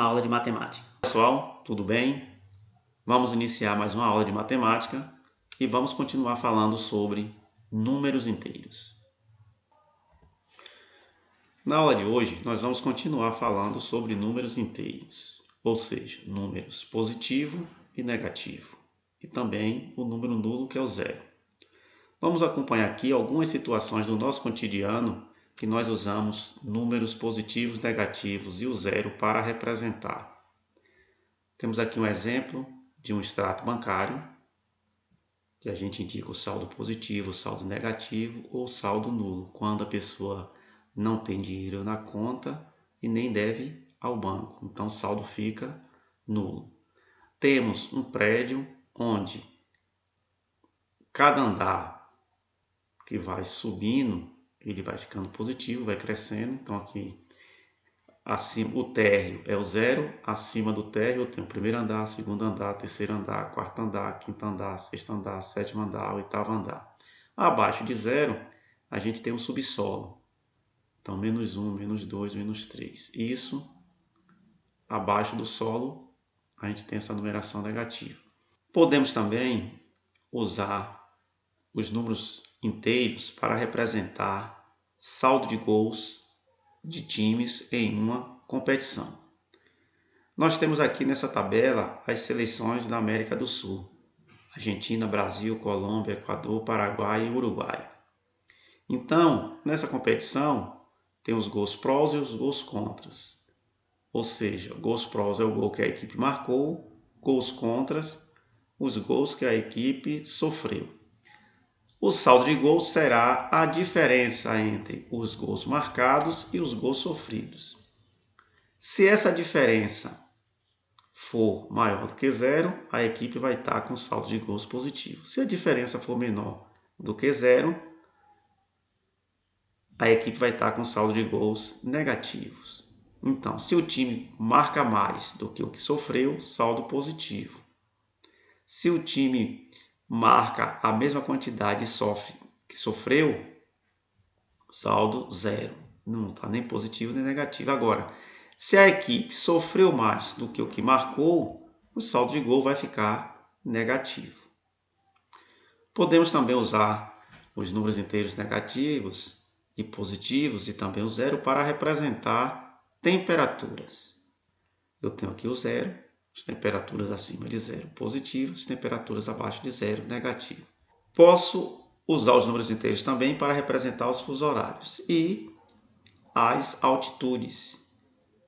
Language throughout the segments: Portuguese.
aula de matemática. Pessoal, tudo bem? Vamos iniciar mais uma aula de matemática e vamos continuar falando sobre números inteiros. Na aula de hoje, nós vamos continuar falando sobre números inteiros, ou seja, números positivo e negativo, e também o número nulo, que é o zero. Vamos acompanhar aqui algumas situações do nosso cotidiano que nós usamos números positivos, negativos e o zero para representar. Temos aqui um exemplo de um extrato bancário, que a gente indica o saldo positivo, o saldo negativo ou o saldo nulo, quando a pessoa não tem dinheiro na conta e nem deve ao banco. Então o saldo fica nulo. Temos um prédio onde cada andar que vai subindo, ele vai ficando positivo, vai crescendo. Então aqui acima, o térreo é o zero, acima do térreo eu tenho o primeiro andar, segundo andar, terceiro andar, quarto andar, quinto andar, sexto andar, sétimo andar, oitavo andar. Abaixo de zero a gente tem o subsolo. Então menos 1, menos 2, menos 3. Isso, abaixo do solo, a gente tem essa numeração negativa. Podemos também usar os números inteiros para representar saldo de gols de times em uma competição. Nós temos aqui nessa tabela as seleções da América do Sul: Argentina, Brasil, Colômbia, Equador, Paraguai e Uruguai. Então, nessa competição, tem os gols prós e os gols contras. Ou seja, gols prós é o gol que a equipe marcou, gols contras, os gols que a equipe sofreu. O saldo de gols será a diferença entre os gols marcados e os gols sofridos. Se essa diferença for maior do que zero, a equipe vai estar com saldo de gols positivo. Se a diferença for menor do que zero, a equipe vai estar com saldo de gols negativos. Então, se o time marca mais do que o que sofreu, saldo positivo. Se o time marca a mesma quantidade que sofreu, saldo zero. Não está nem positivo nem negativo. Agora, se a equipe sofreu mais do que o que marcou, o saldo de gol vai ficar negativo. Podemos também usar os números inteiros negativos e positivos e também o zero para representar temperaturas. Eu tenho aqui o zero, as temperaturas acima de zero positivo, as temperaturas abaixo de zero negativo. Posso usar os números inteiros também para representar os fusos horários e as altitudes.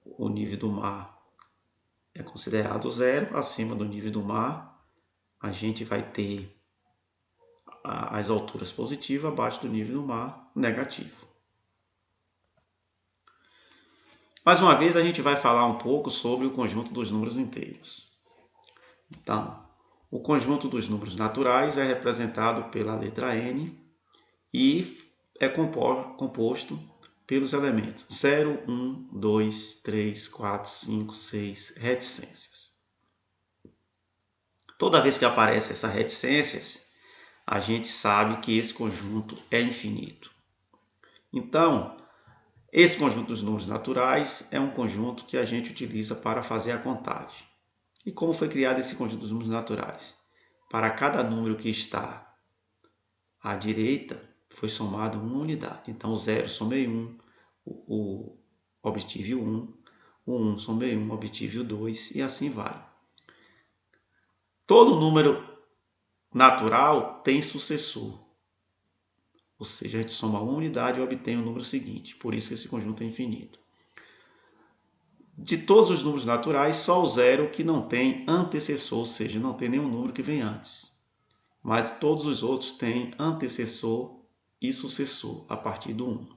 O nível do mar é considerado zero, acima do nível do mar a gente vai ter as alturas positivas, abaixo do nível do mar negativo. Mais uma vez a gente vai falar um pouco sobre o conjunto dos números inteiros. Então, o conjunto dos números naturais é representado pela letra N e é composto pelos elementos 0, 1, 2, 3, 4, 5, 6 reticências. Toda vez que aparece essas reticências, a gente sabe que esse conjunto é infinito. Então, esse conjunto dos números naturais é um conjunto que a gente utiliza para fazer a contagem. E como foi criado esse conjunto dos números naturais? Para cada número que está à direita, foi somado uma unidade. Então, o 0 somei 1, obtive o 1, o 1 somei 1, obtive o 2 e assim vai. Todo número natural tem sucessor. Ou seja, a gente soma uma unidade e obtém o número seguinte. Por isso que esse conjunto é infinito. De todos os números naturais, só o zero que não tem antecessor, ou seja, não tem nenhum número que vem antes. Mas todos os outros têm antecessor e sucessor a partir do 1.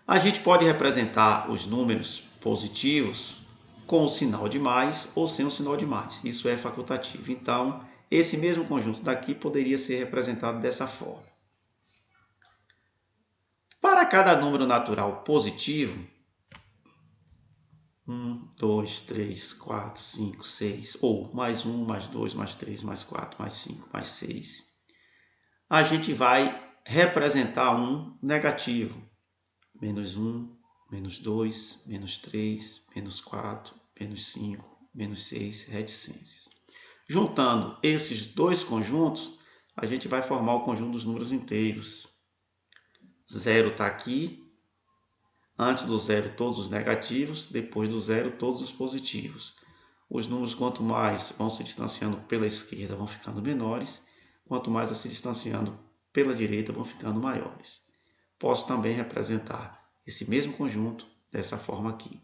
A gente pode representar os números positivos com o sinal de mais ou sem o sinal de mais. Isso é facultativo. Então, esse mesmo conjunto daqui poderia ser representado dessa forma. Para cada número natural positivo, 1, 2, 3, 4, 5, 6, ou mais 1, mais 2, mais 3, mais 4, mais 5, mais 6, a gente vai representar um negativo. Menos 1, menos 2, menos 3, menos 4, menos 5, menos 6 reticências. Juntando esses dois conjuntos, a gente vai formar o conjunto dos números inteiros. 0 está aqui, antes do zero todos os negativos, depois do zero todos os positivos. Os números, quanto mais vão se distanciando pela esquerda, vão ficando menores, quanto mais vão se distanciando pela direita, vão ficando maiores. Posso também representar esse mesmo conjunto dessa forma aqui.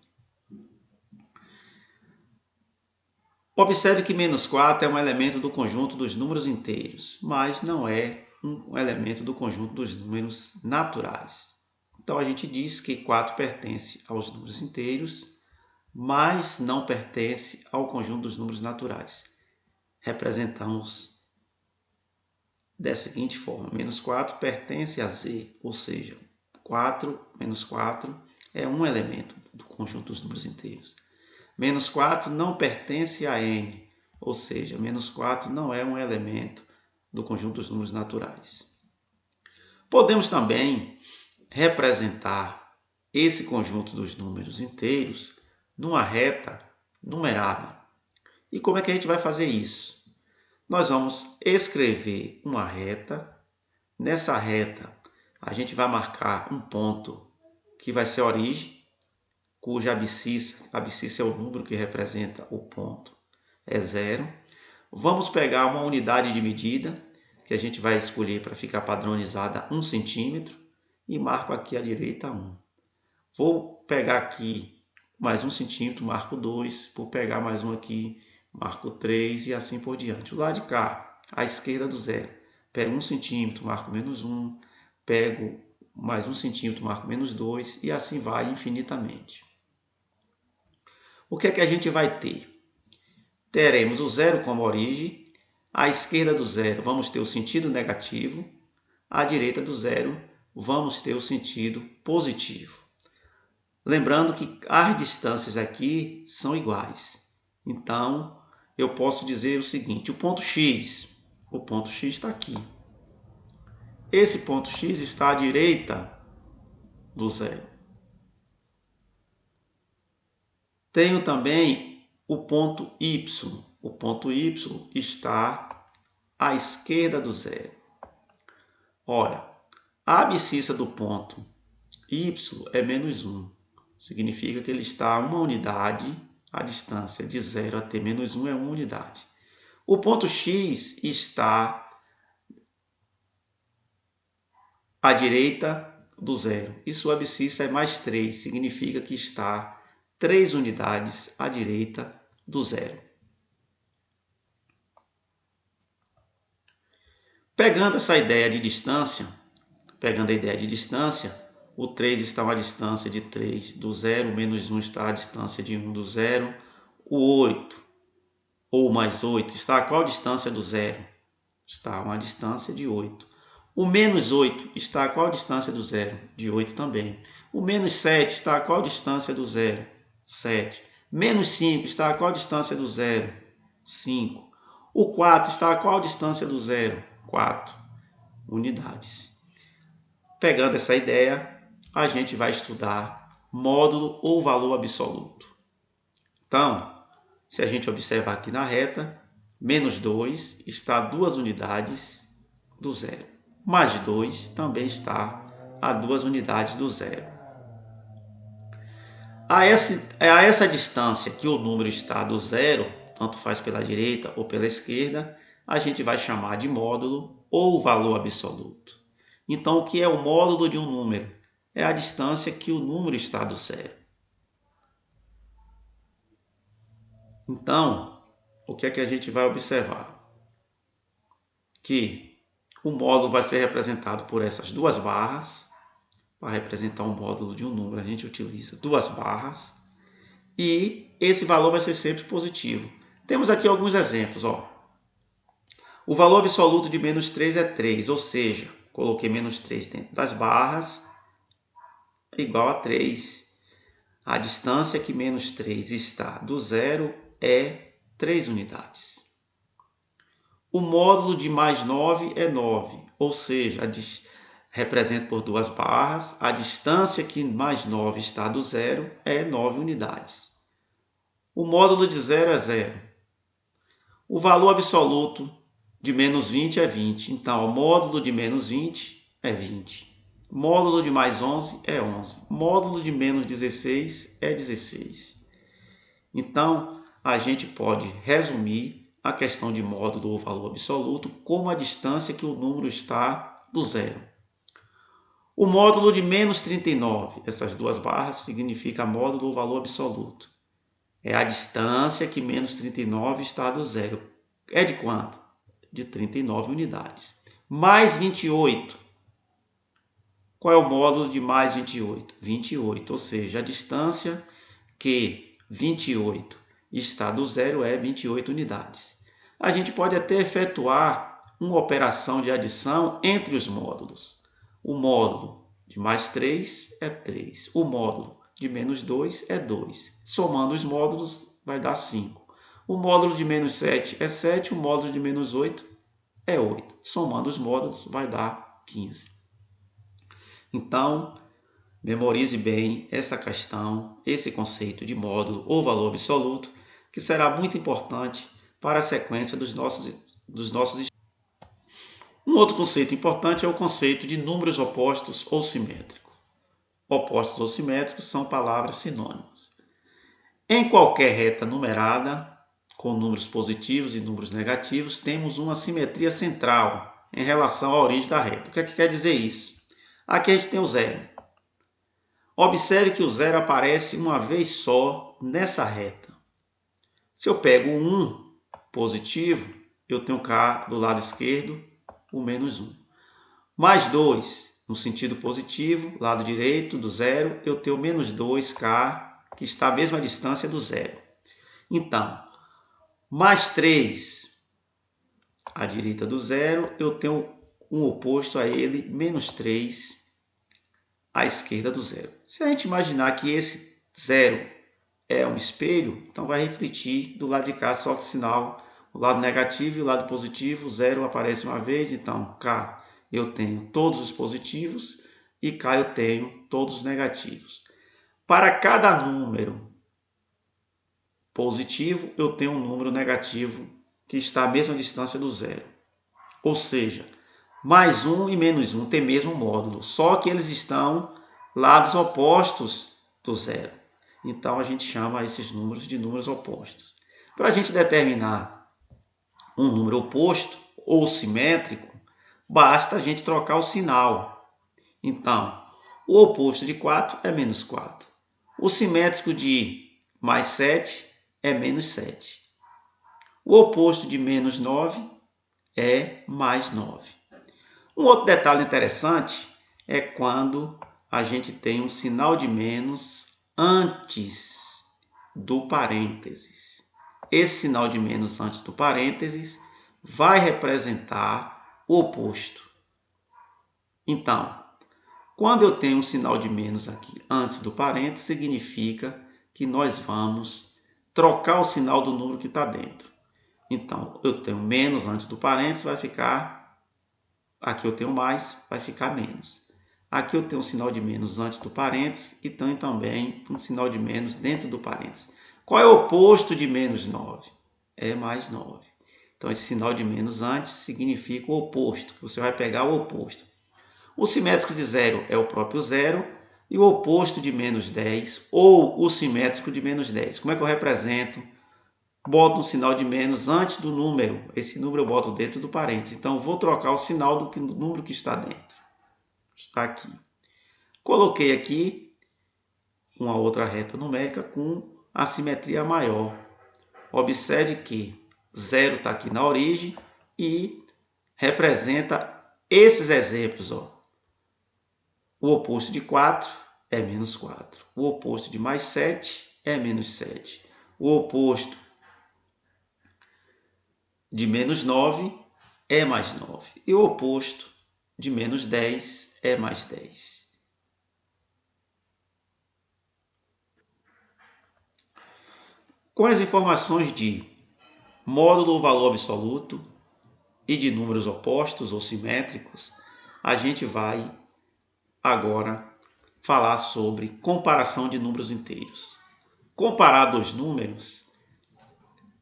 Observe que menos 4 é um elemento do conjunto dos números inteiros, mas não é um elemento do conjunto dos números naturais. Então, a gente diz que 4 pertence aos números inteiros, mas não pertence ao conjunto dos números naturais. Representamos dessa seguinte forma: menos 4 pertence a Z, ou seja, 4 menos 4 é um elemento do conjunto dos números inteiros. Menos 4 não pertence a N, ou seja, menos 4 não é um elemento do conjunto dos números naturais. Podemos também representar esse conjunto dos números inteiros numa reta numerada. E como é que a gente vai fazer isso? Nós vamos escrever uma reta. Nessa reta, a gente vai marcar um ponto que vai ser a origem, cuja abscissa é o número que representa o ponto, é 0. Vamos pegar uma unidade de medida, que a gente vai escolher para ficar padronizada 1 centímetro, e marco aqui à direita 1. Vou pegar aqui mais 1 centímetro, marco 2, vou pegar mais um aqui, marco 3 e assim por diante. O lado de cá, à esquerda do 0, pego 1 centímetro, marco menos 1, pego mais 1 centímetro, marco menos 2 e assim vai infinitamente. O que é que a gente vai ter? Teremos o 0 como origem, à esquerda do 0 vamos ter o sentido negativo, à direita do 0 vamos ter o sentido positivo. Lembrando que as distâncias aqui são iguais. Então, eu posso dizer o seguinte: o ponto X está aqui. Esse ponto X está à direita do 0. Tenho também o ponto Y. O ponto Y está à esquerda do 0. Ora, a abscissa do ponto Y é menos 1. Significa que ele está a uma unidade, a distância de 0 até menos 1 é uma unidade. O ponto X está à direita do 0 e sua abscissa é mais 3, significa que está 3 unidades à direita do 0. Pegando essa ideia de distância, o 3 está a uma distância de 3 do 0, o menos 1 está a distância de 1 do 0, o 8 ou mais 8 está a qual distância do 0? Está a uma distância de 8. O menos 8 está a qual distância do 0? De 8 também. O menos 7 está a qual distância do 0? 7. Menos 5 está a qual distância do 0? 5. O 4 está a qual distância do 0? 4 unidades. Pegando essa ideia, a gente vai estudar módulo ou valor absoluto. Então, se a gente observar aqui na reta, menos 2 está a 2 unidades do 0. Mais 2 também está a 2 unidades do 0. A essa distância que o número está do 0, tanto faz pela direita ou pela esquerda, a gente vai chamar de módulo ou valor absoluto. Então, o que é o módulo de um número? É a distância que o número está do 0. Então, o que é que a gente vai observar? Que o módulo vai ser representado por essas duas barras. Para representar um módulo de um número, a gente utiliza duas barras. E esse valor vai ser sempre positivo. Temos aqui alguns exemplos. O valor absoluto de menos 3 é 3, ou seja, coloquei menos 3 dentro das barras, igual a 3. A distância que menos 3 está do 0 é 3 unidades. O módulo de mais 9 é 9, ou seja, represento por duas barras. A distância que mais 9 está do zero é 9 unidades. O módulo de zero é zero. O valor absoluto de menos 20 é 20. Então, o módulo de menos 20 é 20. Módulo de mais 11 é 11. Módulo de menos 16 é 16. Então, a gente pode resumir a questão de módulo ou valor absoluto como a distância que o número está do zero. O módulo de menos 39, essas duas barras, significa módulo ou valor absoluto. É a distância que menos 39 está do zero. É de quanto? De 39 unidades. Mais 28. Qual é o módulo de mais 28? 28, ou seja, a distância que 28 está do zero é 28 unidades. A gente pode até efetuar uma operação de adição entre os módulos. O módulo de mais 3 é 3. O módulo de menos 2 é 2. Somando os módulos vai dar 5. O módulo de menos 7 é 7. O módulo de menos 8 é 8. Somando os módulos vai dar 15. Então, memorize bem essa questão, esse conceito de módulo ou valor absoluto, que será muito importante para a sequência dos nossos estudos. Um outro conceito importante é o conceito de números opostos ou simétricos. Opostos ou simétricos são palavras sinônimas. Em qualquer reta numerada, com números positivos e números negativos, temos uma simetria central em relação à origem da reta. O que é que quer dizer isso? Aqui a gente tem o zero. Observe que o zero aparece uma vez só nessa reta. Se eu pego o 1 positivo, eu tenho cá do lado esquerdo o menos 1. Mais 2, no sentido positivo, lado direito do zero, eu tenho menos 2k, que está à mesma distância do zero. Então, mais 3, à direita do zero, eu tenho um oposto a ele, menos 3, à esquerda do zero. Se a gente imaginar que esse zero é um espelho, então vai refletir do lado de cá, só que o sinal, o lado negativo e o lado positivo, o zero aparece uma vez, então cá eu tenho todos os positivos e cá eu tenho todos os negativos. Para cada número positivo, eu tenho um número negativo que está à mesma distância do zero. Ou seja, mais 1 e menos 1 têm mesmo módulo, só que eles estão lados opostos do zero. Então, a gente chama esses números de números opostos. Para a gente determinar um número oposto ou simétrico, basta a gente trocar o sinal. Então, o oposto de 4 é menos 4. O simétrico de mais 7 é menos 7. O oposto de menos 9 é mais 9. Um outro detalhe interessante é quando a gente tem um sinal de menos antes do parênteses. Esse sinal de menos antes do parênteses vai representar o oposto. Então, quando eu tenho um sinal de menos aqui antes do parênteses, significa que nós vamos trocar o sinal do número que está dentro. Então, eu tenho menos antes do parênteses, vai ficar... Aqui eu tenho mais, vai ficar menos. Aqui eu tenho um sinal de menos antes do parênteses e tenho também um sinal de menos dentro do parênteses. Qual é o oposto de menos 9? É mais 9. Então, esse sinal de menos antes significa o oposto. Você vai pegar o oposto. O simétrico de zero é o próprio zero e o oposto de menos 10 ou o simétrico de menos 10. Como é que eu represento? Boto um sinal de menos antes do número. Esse número eu boto dentro do parênteses. Então, vou trocar o sinal do número que está dentro. Está aqui. Coloquei aqui uma outra reta numérica com a simetria maior. Observe que 0 está aqui na origem e representa esses exemplos. Ó. O oposto de 4 é menos 4. O oposto de mais 7 é menos 7. O oposto de menos 9 é mais 9. E o oposto de menos 10 é mais 10. Com as informações de módulo ou valor absoluto e de números opostos ou simétricos, a gente vai agora falar sobre comparação de números inteiros. Comparar dois números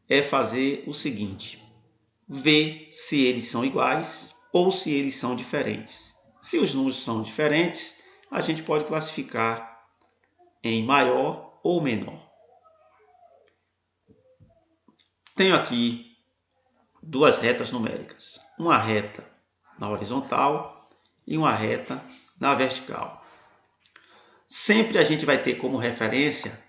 é fazer o seguinte: ver se eles são iguais ou se eles são diferentes. Se os números são diferentes, a gente pode classificar em maior ou menor. Tenho aqui duas retas numéricas, uma reta na horizontal e uma reta na vertical. Sempre a gente vai ter como referência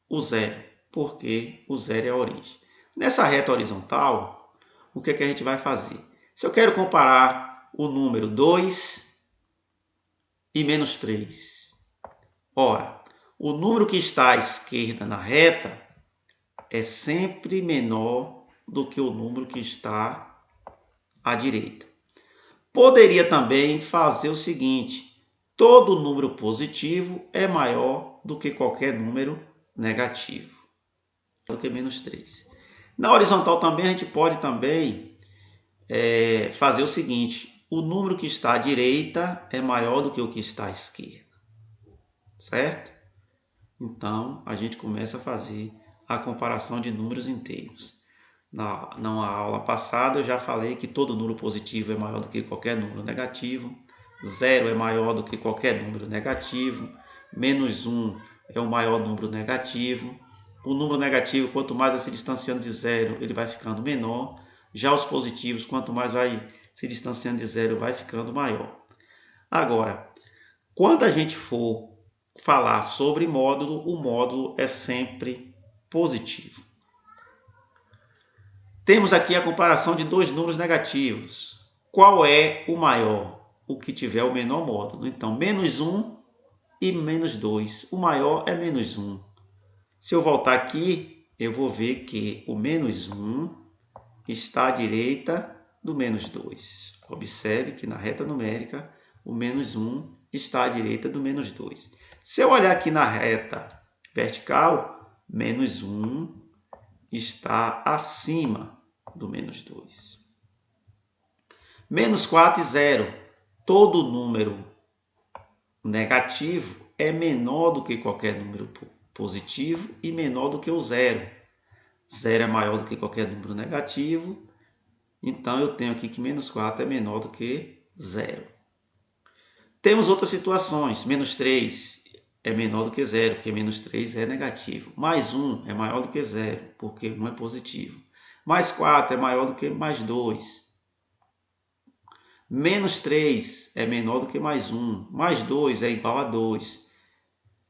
o zero, porque o zero é a origem. Nessa reta horizontal, o que é que a gente vai fazer? Se eu quero comparar o número 2 e menos 3, ora, o número que está à esquerda na reta é sempre menor do que o número que está à direita. Poderia também fazer o seguinte: todo número positivo é maior do que qualquer número negativo, do que menos 3. Na horizontal também a gente pode também fazer o seguinte: o número que está à direita é maior do que o que está à esquerda, certo? Então a gente começa a fazer a comparação de números inteiros. Na aula passada eu já falei que todo número positivo é maior do que qualquer número negativo, 0 é maior do que qualquer número negativo, menos 1 é o maior número negativo. O número negativo, quanto mais vai se distanciando de 0, ele vai ficando menor. Já os positivos, quanto mais vai se distanciando de 0, vai ficando maior. Agora, quando a gente for falar sobre módulo, o módulo é sempre positivo. Temos aqui a comparação de dois números negativos. Qual é o maior? O que tiver o menor módulo. Então, menos 1 e menos 2. O maior é menos 1. Se eu voltar aqui, eu vou ver que o menos 1 está à direita do menos 2. Observe que na reta numérica, o menos 1 está à direita do menos 2. Se eu olhar aqui na reta vertical, menos 1 está acima do menos 2. Menos 4 e 0. Todo número negativo é menor do que qualquer número positivo e menor do que o zero. 0 é maior do que qualquer número negativo. Então, eu tenho aqui que menos 4 é menor do que 0. Temos outras situações. Menos 3 é menor do que 0, porque menos 3 é negativo. Mais 1 é maior do que 0, porque 1 é positivo. Mais 4 é maior do que mais 2. Menos 3 é menor do que mais 1. Mais 2 é igual a 2.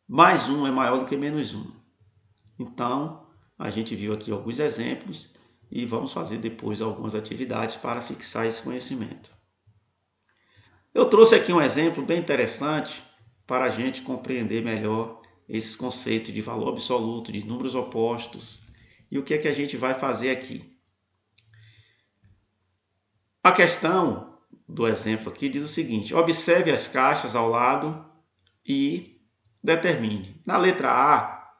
Mais 1 é maior do que menos 1. Então, a gente viu aqui alguns exemplos e vamos fazer depois algumas atividades para fixar esse conhecimento. Eu trouxe aqui um exemplo bem interessante para a gente compreender melhor esses conceitos de valor absoluto, de números opostos e o que é que a gente vai fazer aqui. A questão do exemplo aqui diz o seguinte: observe as caixas ao lado e determine. Na letra A,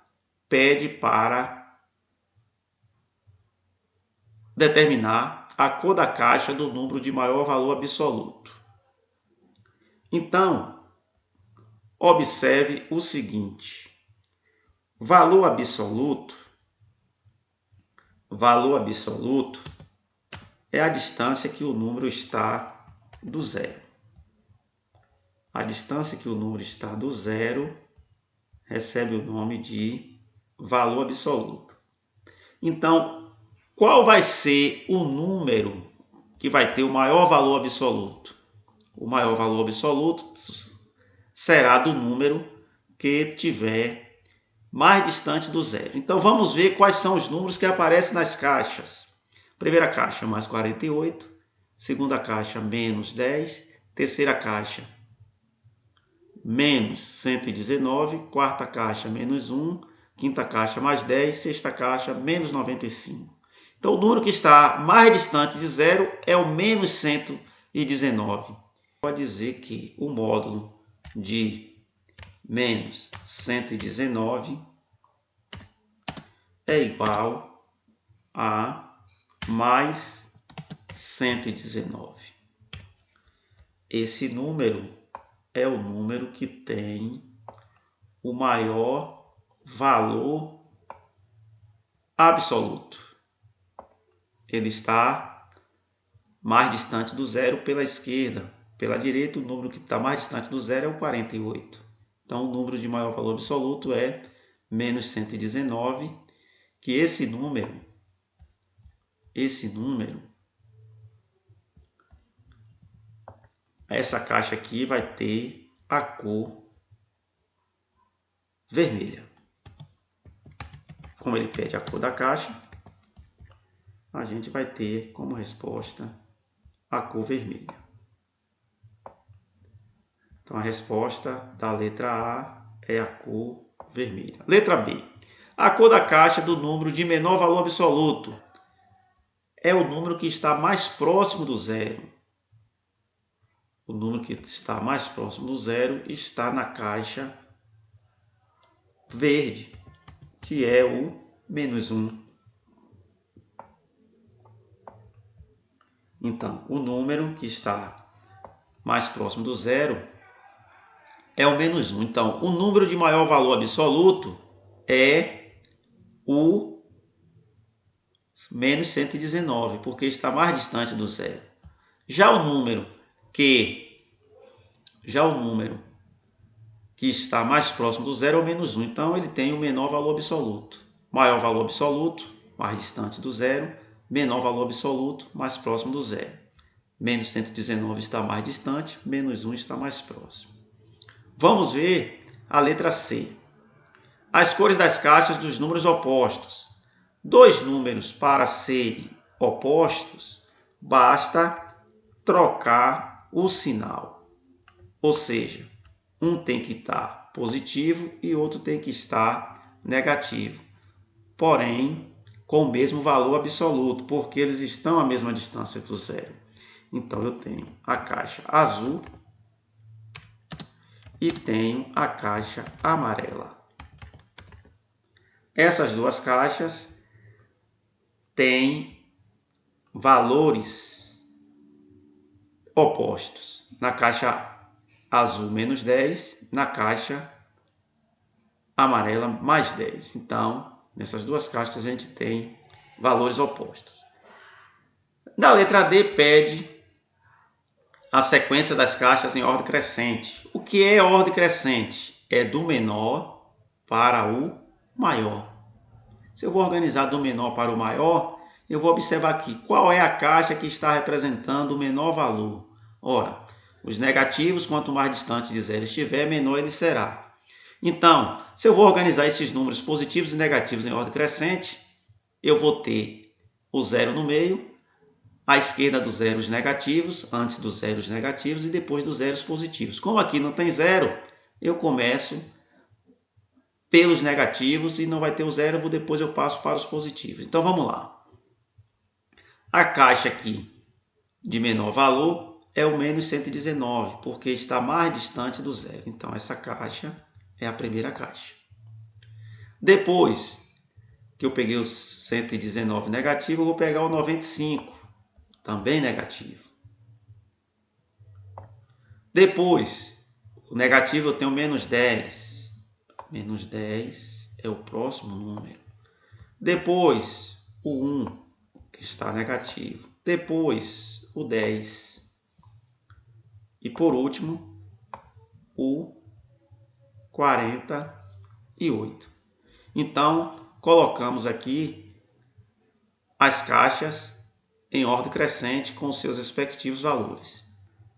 pede para determinar a cor da caixa do número de maior valor absoluto. Então, observe o seguinte: valor absoluto é a distância que o número está do zero. A distância que o número está do zero recebe o nome de valor absoluto. Então, qual vai ser o número que vai ter o maior valor absoluto? O maior valor absoluto será do número que tiver mais distante do zero. Então, vamos ver quais são os números que aparecem nas caixas. Primeira caixa, mais 48. Segunda caixa, menos 10. Terceira caixa, menos 119. Quarta caixa, menos 1. Quinta caixa, mais 10. Sexta caixa, menos 95. Então, o número que está mais distante de zero é o menos 119. Pode dizer que o módulo de menos 119 é igual a mais 119. esse número é o número que tem o maior valor absoluto. Ele está mais distante do zero pela esquerda. Pela direita, o número que está mais distante do zero é o 48. Então, o número de maior valor absoluto é menos 119, que esse número, essa caixa aqui vai ter a cor vermelha. Como ele pede a cor da caixa, a gente vai ter como resposta a cor vermelha. Então, a resposta da letra A é a cor vermelha. Letra B. A cor da caixa do número de menor valor absoluto é o número que está mais próximo do zero. O número que está mais próximo do zero está na caixa verde, que é o menos 1. Então, o número que está mais próximo do zero é o menos 1. Então, o número de maior valor absoluto é o menos 119, porque está mais distante do zero. Já o número que está mais próximo do zero é o menos 1. Então, ele tem o menor valor absoluto. Maior valor absoluto, mais distante do zero. Menor valor absoluto, mais próximo do zero. Menos 119 está mais distante, menos 1 está mais próximo. Vamos ver a letra C. As cores das caixas dos números opostos. Dois números para serem opostos, basta trocar o sinal. Ou seja, um tem que estar positivo e outro tem que estar negativo. Porém, com o mesmo valor absoluto, porque eles estão à mesma distância do zero. Então, eu tenho a caixa azul e tenho a caixa amarela. Essas duas caixas têm valores opostos. Na caixa azul, menos 10, na caixa amarela, mais 10. Então, nessas duas caixas a gente tem valores opostos. Na letra D, pede a sequência das caixas em ordem crescente. O que é ordem crescente? É do menor para o maior. Se eu vou organizar do menor para o maior, eu vou observar aqui qual é a caixa que está representando o menor valor. Ora, os negativos, quanto mais distante de zero estiver, menor ele será. Então, se eu vou organizar esses números positivos e negativos em ordem crescente, eu vou ter o zero no meio, à esquerda dos zeros negativos, antes dos zeros negativos e depois dos zeros positivos. Como aqui não tem zero, eu começo pelos negativos e não vai ter o zero, depois eu passo para os positivos. Então vamos lá. A caixa aqui de menor valor é o menos 119, porque está mais distante do zero. Então essa caixa é a primeira caixa. Depois que eu peguei o 119 negativo, eu vou pegar o 95, também negativo. Depois, o negativo eu tenho menos 10. Menos 10 é o próximo número. Depois, o 1, que está negativo. Depois, o 10. E por último, o 48. Então, colocamos aqui as caixas em ordem crescente com seus respectivos valores.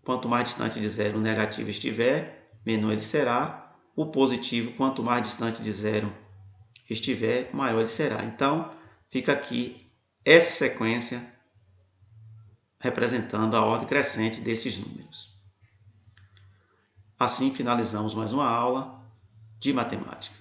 Quanto mais distante de zero o negativo estiver, menor ele será. O positivo, quanto mais distante de zero estiver, maior ele será. Então, fica aqui essa sequência representando a ordem crescente desses números. Assim, finalizamos mais uma aula de matemática.